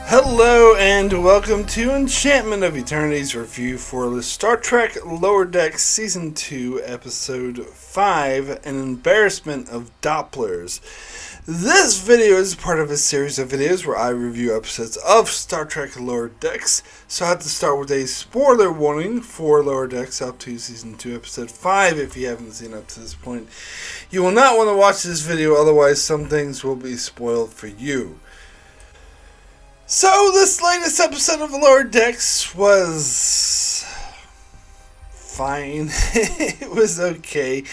Hello and welcome to Enchantment of Eternity's review for the Star Trek Lower Decks Season 2, Episode 5, An Embarrassment of Dooplers. This video is part of a series of videos where I review episodes of Star Trek Lower Decks, so I have to start with a spoiler warning for Lower Decks up to Season 2, Episode 5 if you haven't seen up to this point. You will not want to watch this video, otherwise some things will be spoiled for you. So, this latest episode of Lower Decks was fine. It was okay.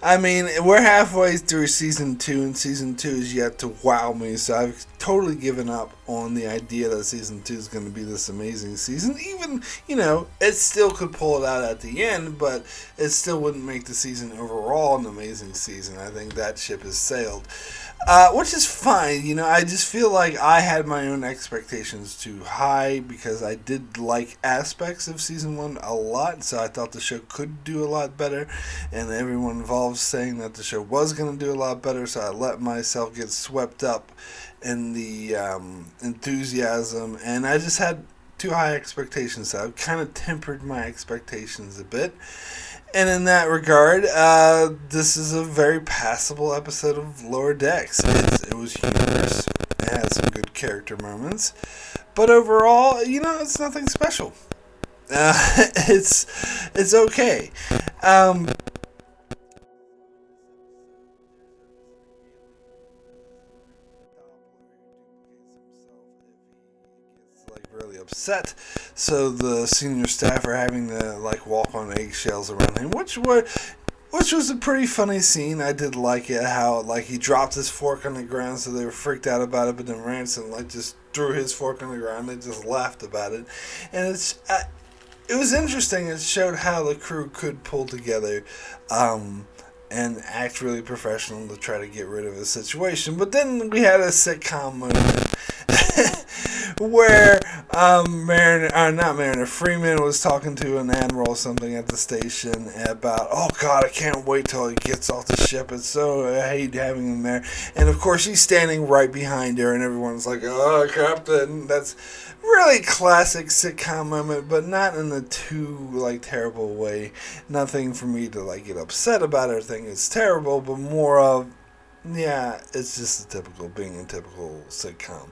I mean, we're halfway through Season 2, and Season 2 is yet to wow me, so I've totally given up on the idea that Season 2 is going to be this amazing season. Even, it still could pull it out at the end, but it still wouldn't make the season overall an amazing season. I think that ship has sailed. Which is fine, I just feel like I had my own expectations too high because I did like aspects of Season 1 a lot, so I thought the show could do a lot better, and everyone involved saying that the show was going to do a lot better, so I let myself get swept up in the enthusiasm, and I just had too high expectations, so I kind of tempered my expectations a bit. And in that regard, this is a very passable episode of Lower Decks. It was humorous. It had some good character moments. But overall, it's nothing special. It's okay. Really upset, so the senior staff are having to walk on eggshells around him, which was a pretty funny scene. I did like it, how he dropped his fork on the ground, so they were freaked out about it, but then Ransom just threw his fork on the ground. They just laughed about it, and it was interesting. It showed how the crew could pull together and act really professional to try to get rid of a situation. But then we had a sitcom moment where Freeman was talking to an admiral or something at the station about, oh God, I can't wait till he gets off the ship. It's so, I hate having him there. And of course he's standing right behind her and everyone's like, oh, Captain. That's really classic sitcom moment, but not in a too terrible way. Nothing for me to get upset about or think it's terrible, but more of, yeah, it's just being a typical sitcom.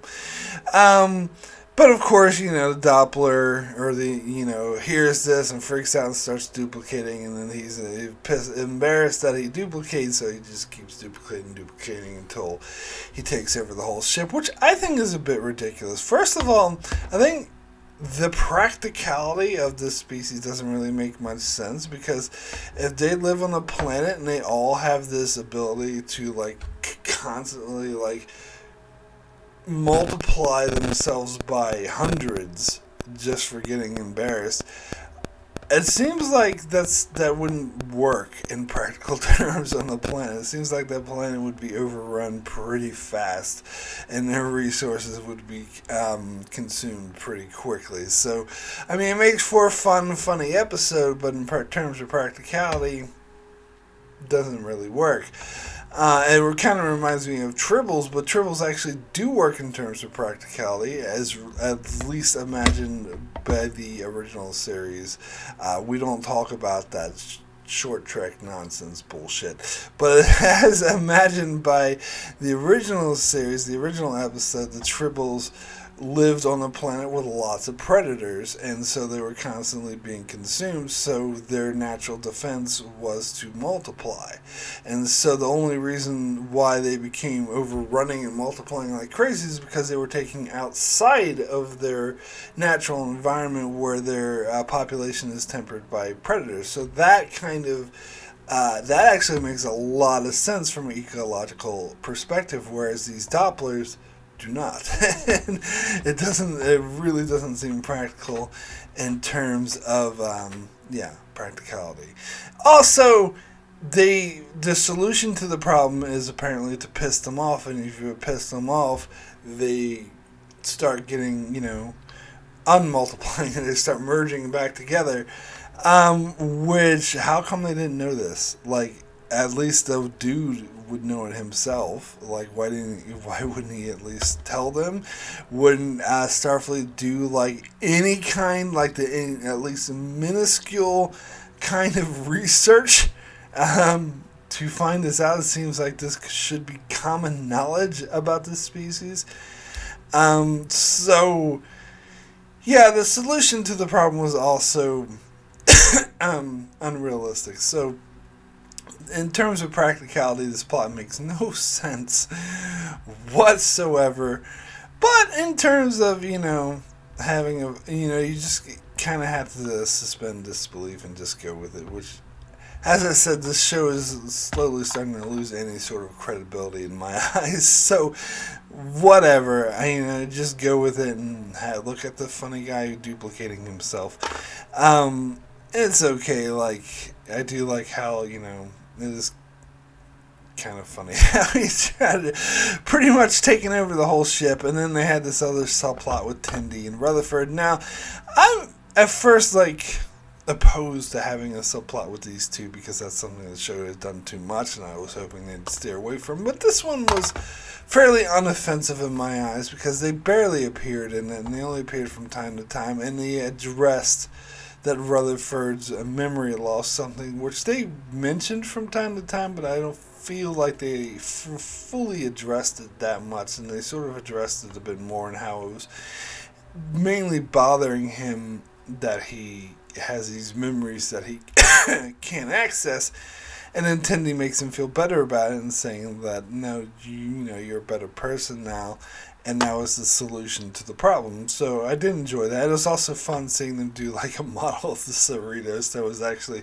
But of course, the Doppler hears this and freaks out and starts duplicating, and then he's embarrassed that he duplicates, so he just keeps duplicating until he takes over the whole ship, which I think is a bit ridiculous. First of all, I think the practicality of this species doesn't really make much sense, because if they live on a planet and they all have this ability to constantly multiply themselves by hundreds just for getting embarrassed, it seems like that wouldn't work in practical terms on the planet. It seems like that planet would be overrun pretty fast, and their resources would be consumed pretty quickly. So, I mean, it makes for a funny episode, but in terms of practicality, doesn't really work. It kind of reminds me of Tribbles, but Tribbles actually do work in terms of practicality, as at least imagined by the original series. We don't talk about that short trek nonsense bullshit, but as imagined by the original series, the original episode, the Tribbles lived on a planet with lots of predators, and so they were constantly being consumed, so their natural defense was to multiply. And so the only reason why they became overrunning and multiplying like crazy is because they were taking outside of their natural environment where their population is tempered by predators. So that that actually makes a lot of sense from an ecological perspective, whereas these Dopplers do not. It really doesn't seem practical in terms of practicality. Also, the solution to the problem is apparently to piss them off, and if you piss them off, they start getting, unmultiplying, and they start merging back together. Which, how come they didn't know this? at least the dude would know it himself. Like, why wouldn't he at least tell them? Wouldn't Starfleet do like any kind, like at least minuscule kind of research to find this out? It seems like this should be common knowledge about this species. So yeah, the solution to the problem was also unrealistic. So in terms of practicality, this plot makes no sense whatsoever. But in terms of, having you just kind of have to suspend disbelief and just go with it, which, as I said, this show is slowly starting to lose any sort of credibility in my eyes. So, whatever. Just go with it and look at the funny guy duplicating himself. It's okay. Like, I do like how, it is kind of funny how he tried to pretty much taking over the whole ship, and then they had this other subplot with Tyger and Rutherford. Now, I'm at first opposed to having a subplot with these two because that's something the show has done too much, and I was hoping they'd steer away from. But this one was fairly unoffensive in my eyes because they barely appeared in it, and they only appeared from time to time, and they addressed that Rutherford's memory loss, something which they mentioned from time to time, but I don't feel like they fully addressed it that much, and they sort of addressed it a bit more and how it was mainly bothering him that he has these memories that he can't access, and then Tendi makes him feel better about it and saying that no, you're a better person now, and that was the solution to the problem. So I did enjoy that. It was also fun seeing them do like a model of the Cerritos that was actually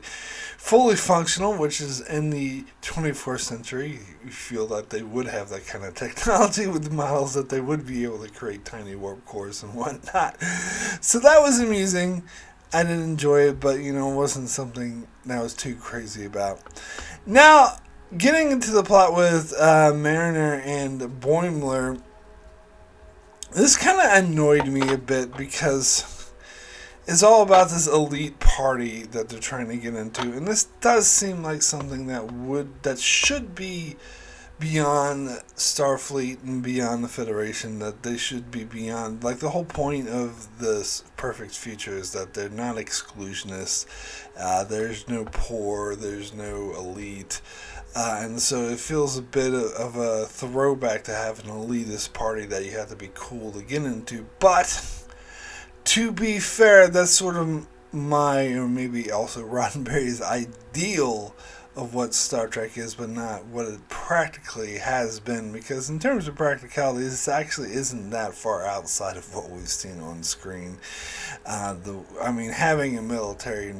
fully functional, which is in the 24th century. You feel that they would have that kind of technology with the models, that they would be able to create tiny warp cores and whatnot. So that was amusing. I did enjoy it, but it wasn't something that I was too crazy about. Now, getting into the plot with Mariner and Boimler, this kind of annoyed me a bit because it's all about this elite party that they're trying to get into, and this does seem like something that should be beyond Starfleet and beyond the Federation, that they should be beyond. Like, the whole point of this perfect future is that they're not exclusionists. There's no poor, there's no elite. And so it feels a bit of a throwback to have an elitist party that you have to be cool to get into. But, to be fair, that's sort of or maybe also Roddenberry's ideal of what Star Trek is, but not what it practically has been, because in terms of practicality, this actually isn't that far outside of what we've seen on screen. Having a military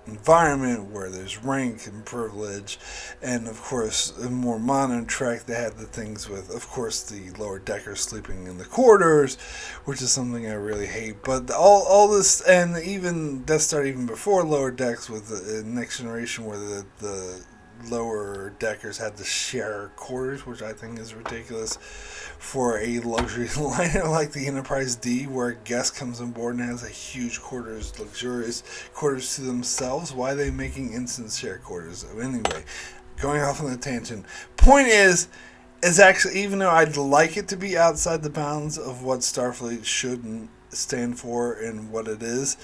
environment where there's rank and privilege, and of course in more modern Trek they had the things with, of course, the lower deckers sleeping in the corridors, which is something I really hate. But all this, and even Death Star, even before Lower Decks with the Next Generation, where the lower deckers had to share quarters, which I think is ridiculous for a luxury liner like the Enterprise D, where a guest comes on board and has a huge luxurious quarters to themselves. Why are they making instant share quarters? Anyway, going off on a tangent. Point is actually, even though I'd like it to be outside the bounds of what Starfleet should stand for and what it is,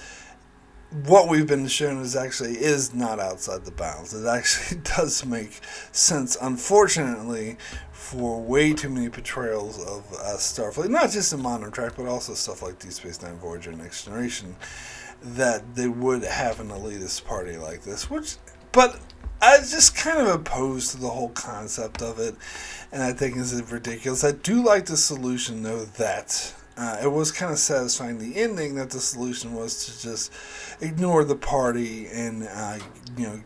what we've been shown is not outside the bounds. It actually does make sense, unfortunately, for way too many portrayals of Starfleet, not just in modern Trek, but also stuff like Deep Space Nine, Voyager, Next Generation, that they would have an elitist party like this. But I was just kind of opposed to the whole concept of it, and I think it's ridiculous. I do like the solution, though, that it was kind of satisfying, the ending, that the solution was to just ignore the party and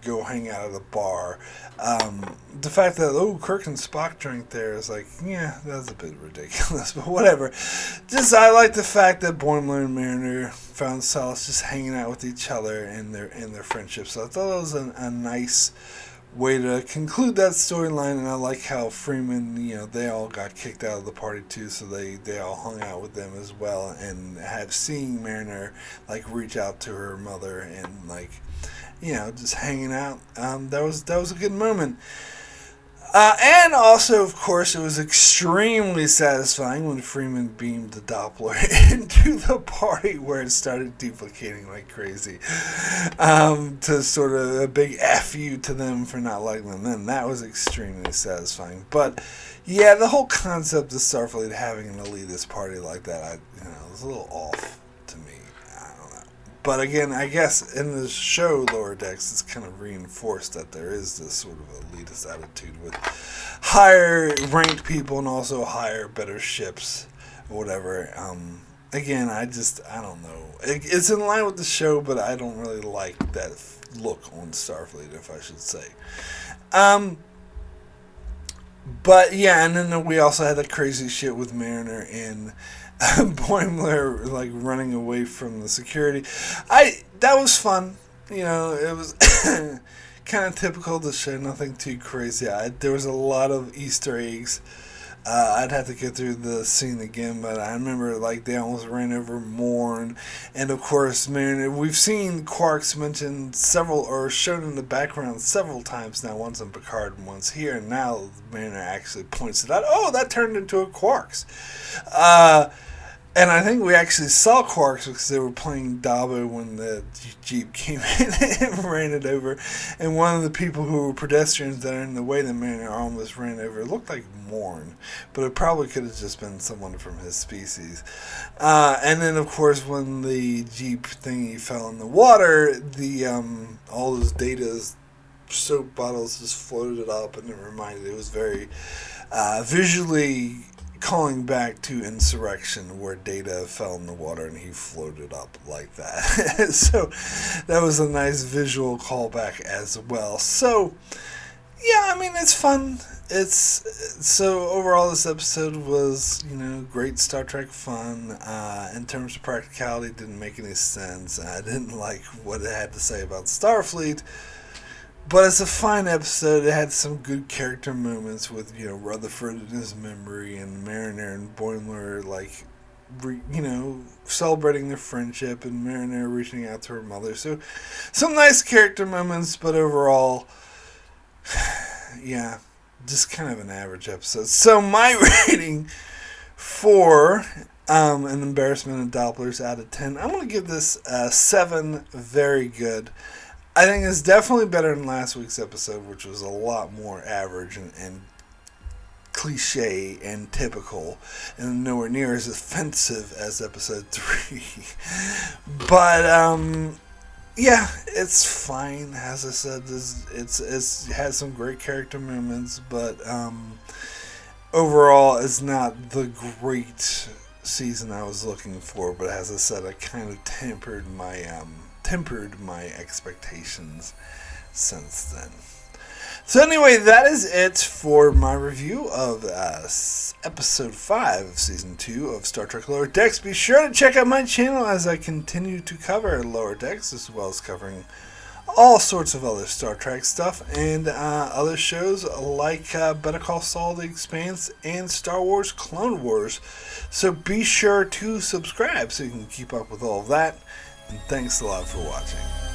go hang out at a bar. The fact that Kirk and Spock drank there is like, yeah, that's a bit ridiculous, but whatever. I like the fact that Boimler and Mariner found solace just hanging out with each other and their friendship. So I thought it was a nice way to conclude that storyline. And I like how Freeman, they all got kicked out of the party too, so they all hung out with them as well, and have seeing Mariner like reach out to her mother and like, just hanging out. That was a good moment. And also, of course, it was extremely satisfying when Freeman beamed the Doppler into the party where it started duplicating like crazy. To sort of a big F you to them for not liking them then. That was extremely satisfying. But, yeah, the whole concept of Starfleet having an elitist party like that, it was a little off to me. I don't know. But again, I guess in the show Lower Decks, it's kind of reinforced that there is this sort of elitist attitude with higher ranked people and also higher, better ships or whatever. Again, I don't know. It's in line with the show, but I don't really like that look on Starfleet, if I should say. But yeah, and then we also had that crazy shit with Mariner and Boimler like running away from the security. That was fun. It was kind of typical of the show, nothing too crazy. There was a lot of Easter eggs. I'd have to get through the scene again, but I remember like they almost ran over Morn, and of course, Mariner. We've seen Quarks mentioned shown in the background several times now. Once on Picard and once here, and now Mariner actually points it out. Oh, that turned into a Quarks. And I think we actually saw Quarks because they were playing Dabo when the Jeep came in and ran it over. And one of the people who were pedestrians that are in the way that Mariner almost ran over, it looked like Morn. But it probably could have just been someone from his species. And then, of course, when the Jeep thingy fell in the water, all those Data's soap bottles just floated up, and it was very visually calling back to Insurrection, where Data fell in the water and he floated up like that. So that was a nice visual callback as well. So yeah, it's fun. So overall, this episode was great Star Trek fun. In terms of practicality, it didn't make any sense. I didn't like what it had to say about Starfleet. But it's a fine episode. It had some good character moments with, Rutherford in his memory and Mariner and Boimler, like, celebrating their friendship and Mariner reaching out to her mother. So, some nice character moments, but overall, yeah, just kind of an average episode. So, my rating for An Embarrassment of Dooplers out of 10, I'm going to give this 7 very good. I think it's definitely better than last week's episode, which was a lot more average and cliche and typical, and nowhere near as offensive as episode 3. But yeah, it's fine. As I said, it has some great character moments, but overall, it's not the great season I was looking for. But as I said, I kind of tempered my expectations since then. So anyway, that is it for my review of episode 5 of season 2 of Star Trek Lower Decks. Be sure to check out my channel as I continue to cover Lower Decks, as well as covering all sorts of other Star Trek stuff and other shows like Better Call Saul, The Expanse, and Star Wars Clone Wars. So be sure to subscribe so you can keep up with all of that. And thanks a lot for watching.